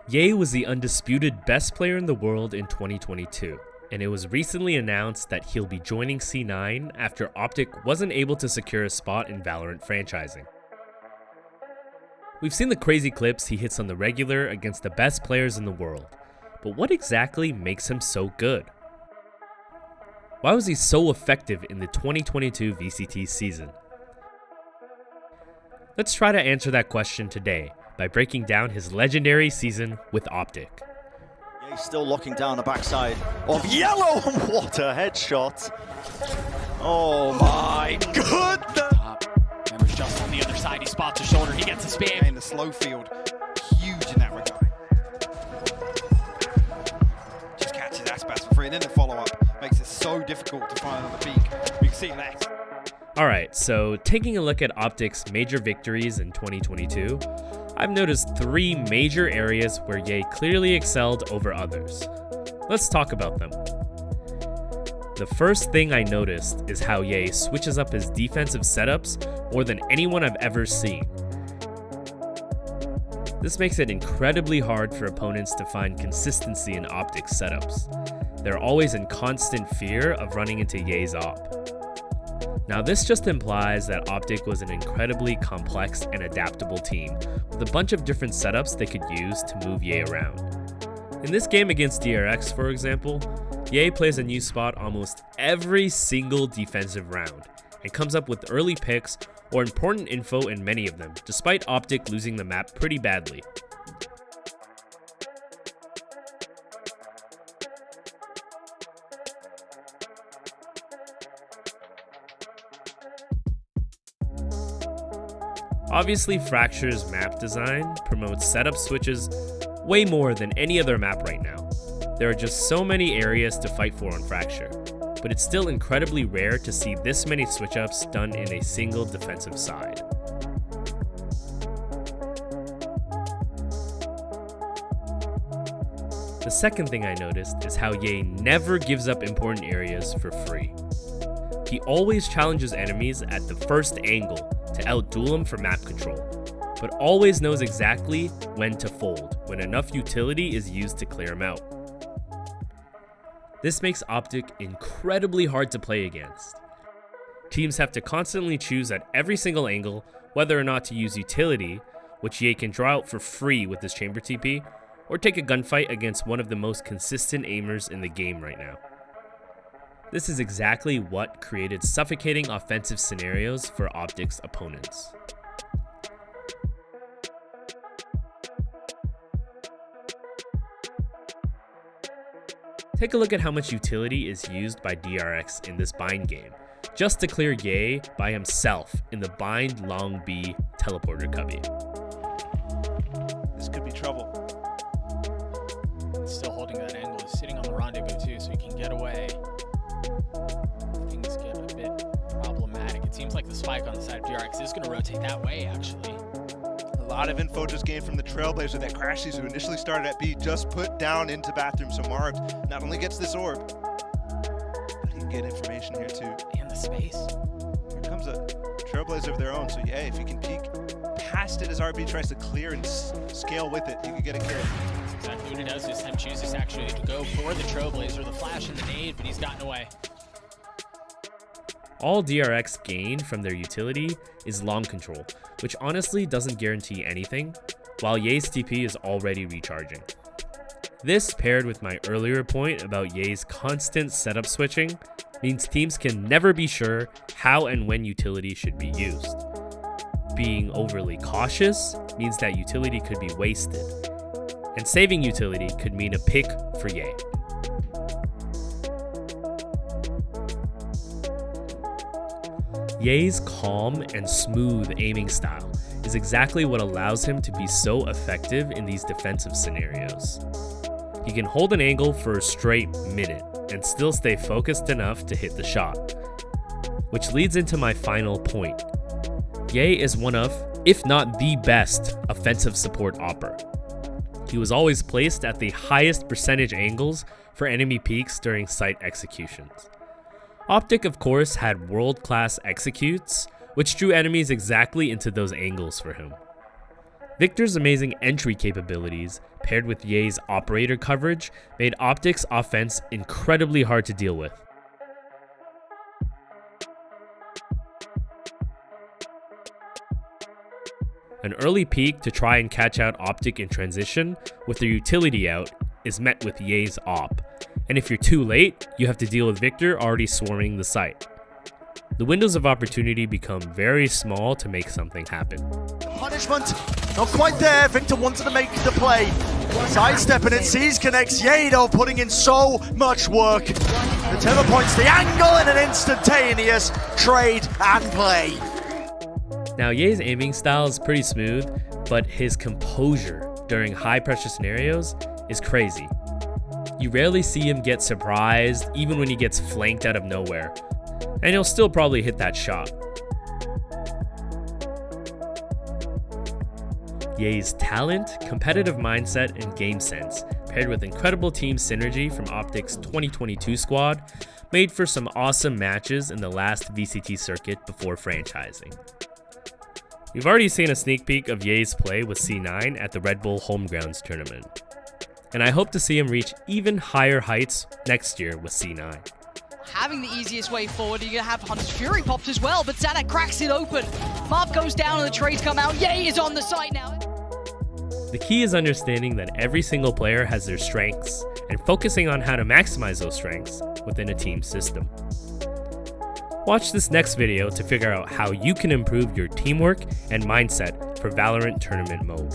Ye was the undisputed best player in the world in 2022, and it was recently announced that he'll be joining C9 after Optic wasn't able to secure a spot in Valorant Franchising. We've seen the crazy clips he hits on the regular against the best players in the world, but what exactly makes him so good? Why was he so effective in the 2022 VCT season? Let's try to answer that question today by breaking down his legendary season with Optic. Yeah, he's still locking down the backside of Yellow. What a headshot. Oh my goodness. Remember, just on the other side, he spots a shoulder, he gets a spam. In the slow field, huge in that regard. Just catches Aspas for free, and then the follow-up makes it so difficult to find another peak. We can see Lex. Alright, so taking a look at Optic's major victories in 2022, I've noticed 3 major areas where Ye clearly excelled over others. Let's talk about them. The first thing I noticed is how Ye switches up his defensive setups more than anyone I've ever seen. This makes it incredibly hard for opponents to find consistency in Optic's setups. They're always in constant fear of running into Ye's op. Now this just implies that Optic was an incredibly complex and adaptable team with a bunch of different setups they could use to move Ye around. In this game against DRX, for example, Ye plays a new spot almost every single defensive round and comes up with early picks or important info in many of them, despite Optic losing the map pretty badly. Obviously, Fracture's map design promotes setup switches way more than any other map right now. There are just so many areas to fight for on Fracture, but it's still incredibly rare to see this many switch-ups done in a single defensive side. The second thing I noticed is how Ye never gives up important areas for free. He always challenges enemies at the first angle to outduel them for map control, but always knows exactly when to fold when enough utility is used to clear him out. This makes Optic incredibly hard to play against. Teams have to constantly choose at every single angle whether or not to use utility, which Ye can draw out for free with his chamber TP, or take a gunfight against one of the most consistent aimers in the game right now. This is exactly what created suffocating offensive scenarios for Optic's opponents. Take a look at how much utility is used by DRX in this bind game, just to clear Ye by himself in the bind long B teleporter cubby. This could be trouble. Still holding that angle, he's sitting on the rendezvous too, so he can get away. Things get a bit problematic. It seems like the spike on the side of DRX is going to rotate that way, actually. A lot of info just gained from the Trailblazer that Crashies, who initially started at B, just put down into bathroom. So Marv not only gets this orb, but he can get information here too. And the space. Here comes a Trailblazer of their own. So yeah, if he can peek past it as RB tries to clear and scale with it, he could get a kill. That's exactly what he does this time. Chooses actually to go for the Trailblazer, the flash and the nade, but he's gotten away. All DRX gain from their utility is long control, which honestly doesn't guarantee anything, while Ye's TP is already recharging. This, paired with my earlier point about Ye's constant setup switching, means teams can never be sure how and when utility should be used. Being overly cautious means that utility could be wasted, and saving utility could mean a pick for Ye. Ye's calm and smooth aiming style is exactly what allows him to be so effective in these defensive scenarios. He can hold an angle for a straight minute and still stay focused enough to hit the shot. Which leads into my final point. Ye is one of, if not the best, offensive support opper. He was always placed at the highest percentage angles for enemy peaks during site executions. Optic, of course, had world-class executes, which drew enemies exactly into those angles for him. Victor's amazing entry capabilities, paired with Yay's operator coverage, made Optic's offense incredibly hard to deal with. An early peek to try and catch out Optic in transition with their utility out is met with Yay's op, and if you're too late, you have to deal with Victor already swarming the site. The windows of opportunity become very small to make something happen. Punishment, not quite there. Victor wanted to make the play. Sidestepping it, sees connects. Yay though, putting in so much work. The tether points the angle in an instantaneous trade and play. Now Yay's aiming style is pretty smooth, but his composure during high pressure scenarios is crazy. You rarely see him get surprised even when he gets flanked out of nowhere, and he'll still probably hit that shot. Yay's talent, competitive mindset, and game sense, paired with incredible team synergy from Optic's 2022 squad, made for some awesome matches in the last VCT circuit before franchising. We've already seen a sneak peek of Yay's play with C9 at the Red Bull Homegrounds tournament, and I hope to see him reach even higher heights next year with C9. Having the easiest way forward, you're going to have Hunter's Fury popped as well, but Xana cracks it open. Marv goes down and the trades come out. Yay is on the site now. The key is understanding that every single player has their strengths and focusing on how to maximize those strengths within a team system. Watch this next video to figure out how you can improve your teamwork and mindset for Valorant tournament mode.